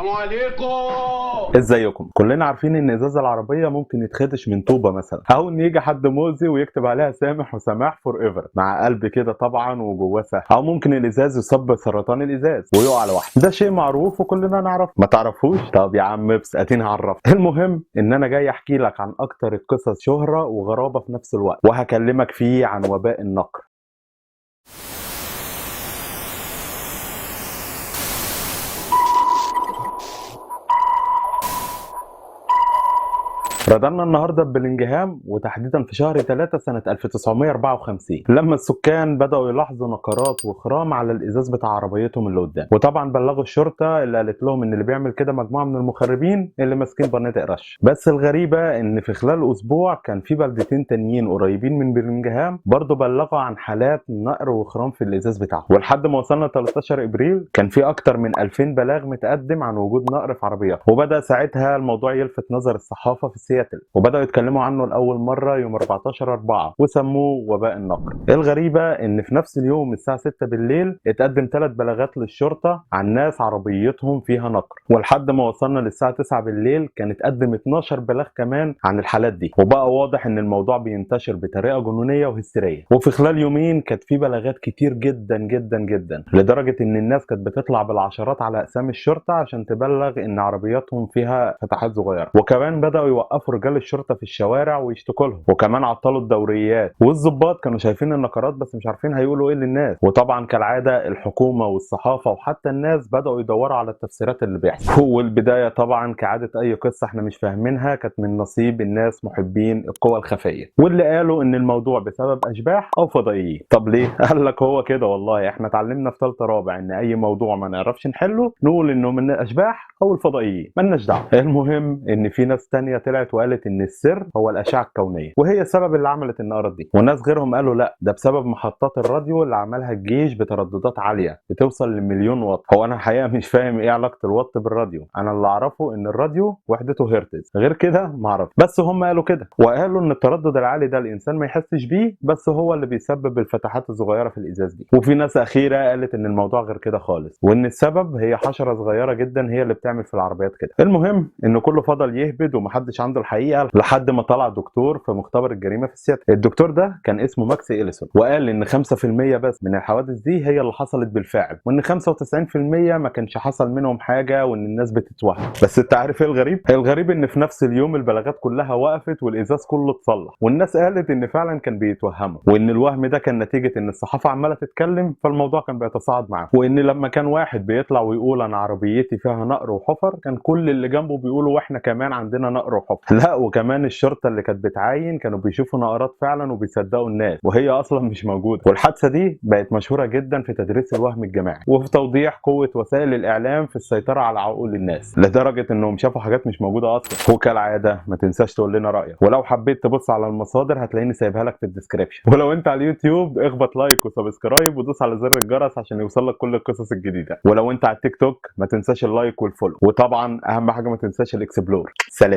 السلام عليكم. ازيكم؟ كلنا عارفين ان ازاز العربيه ممكن يتخدش من طوبه مثلا، او ان يجي حد مؤذي ويكتب عليها سامح وسماح فور ايفر مع قلب كده طبعا وجواه سهم، او ممكن الازاز يصاب بسرطان الازاز ويقع لوحده. ده شيء معروف وكلنا نعرف. ما تعرفوش؟ طب يا عم بس اديني عرفت. المهم ان انا جاي احكي لك عن اكتر القصص شهره وغرابه في نفس الوقت، وهكلمك فيه عن وباء النقر. رادارنا النهارده ببلنجهام، وتحديدا في شهر 3 سنة 1954، لما السكان بدأوا يلاحظوا نقرات وخرام على الإزاز بتاع عربيتهم اللي قدام، وطبعا بلغوا الشرطة اللي قالت لهم إن اللي بيعمل كده مجموعة من المخربين اللي ماسكين بنادق رش. بس الغريبة إن في خلال أسبوع كان في بلدتين تانيين قريبين من بلنجهام برضه بلغوا عن حالات نقر وخرام في الإزاز بتاعهم، ولحد ما وصلنا 13 إبريل كان في أكتر من 2000 بلاغ متقدم عن وجود نقر في عربيات. وبدأ ساعتها الموضوع يلفت نظر الصحافة في سياتل، وبدأوا يتكلموا عنه لأول مرة يوم 14/4 وسموه وباء النقر. الغريبة إن في نفس اليوم الساعة 6 بالليل اتقدم 3 بلاغات للشرطة عن ناس عربيتهم فيها نقر، ولحد ما وصلنا للساعة 9 بالليل كان اتقدم 12 بلاغ كمان عن الحالات دي. وبقى واضح إن الموضوع بينتشر بطريقة جنونية وهستيرية. وفي خلال يومين كانت في بلاغات كتير جدا جدا جدا، لدرجة إن الناس كانت بتطلع بالعشرات على أقسام الشرطة عشان تبلغ إن عربياتهم فيها فتحات صغيرة. وكمان بدأوا يوقفوا رجال الشرطه في الشوارع ويشتكوا لهم، وكمان عطلوا الدوريات. والظباط كانوا شايفين النقرات بس مش عارفين هيقولوا ايه للناس. وطبعا كالعاده الحكومه والصحافه وحتى الناس بداوا يدوروا على التفسيرات اللي بيحصل. والبدايه طبعا كعاده اي قصه احنا مش فاهمينها كانت من نصيب الناس محبين القوى الخفيه، واللي قالوا ان الموضوع بسبب اشباح او فضائيين. طب ليه؟ قال لك هو كده والله احنا اتعلمنا في ثالثه رابع ان اي موضوع ما نعرفش نحله نقول انه من الاشباح او الفضائيين، مالناش دعوه. المهم ان في ناس تانية طلعت وقالت ان السر هو الاشعه الكونيه وهي السبب اللي عملت النقرات دي، وناس غيرهم قالوا لا ده بسبب محطات الراديو اللي عملها الجيش بترددات عاليه بتوصل لمليون واط. هو انا الحقيقه مش فاهم ايه علاقه الوات بالراديو، انا اللي اعرفه ان الراديو وحدته هرتز، غير كده ما اعرفش. بس هم قالوا كده، وقالوا ان التردد العالي ده الانسان ما يحسش بيه بس هو اللي بيسبب الفتحات الصغيره في الازاز دي. وفي ناس اخيره قالت ان الموضوع غير كده خالص، وان السبب هي حشره صغيره جدا هي اللي بتعمل في العربيات كده. المهم ان كله فضل يهبد ومحدش عنده الحقيقه لحد ما طلع دكتور في مختبر الجريمه في سياتل. الدكتور ده كان اسمه ماكس إليسون، وقال ان 5% بس من الحوادث دي هي اللي حصلت بالفعل، وان 95% ما كانش حصل منهم حاجه وان الناس بتتوهم. بس انت عارف ايه الغريب؟ الغريب ان في نفس اليوم البلاغات كلها وقفت والازاز كله اتصلح، والناس قالت ان فعلا كان بيتوهموا، وان الوهم ده كان نتيجه ان الصحافه عماله تتكلم فالموضوع كان بيتصاعد معاهم، وان لما كان واحد بيطلع ويقول انا عربيتي فيها نقر وحفر كان كل اللي جنبه بيقولوا واحنا كمان عندنا نقر وحفر. لا وكمان الشرطه اللي كانت بتعاين كانوا بيشوفوا نقرات فعلا وبيصدقوا الناس وهي اصلا مش موجوده. والحادثه دي بقت مشهوره جدا في تدريس الوهم الجماعي وفي توضيح قوه وسائل الاعلام في السيطره على عقول الناس، لدرجه انهم شافوا حاجات مش موجوده اصلا. وكالعاده ما تنساش تقول لنا رايك، ولو حبيت تبص على المصادر هتلاقيني سايبها لك في الديسكريبشن. ولو انت على اليوتيوب اخبط لايك وسبسكرايب ودوس على زر الجرس عشان يوصلك كل القصص الجديده. ولو انت على التيك توك ما تنساش اللايك والفولو، وطبعا اهم حاجه ما تنساش الاكسبلور. سلام.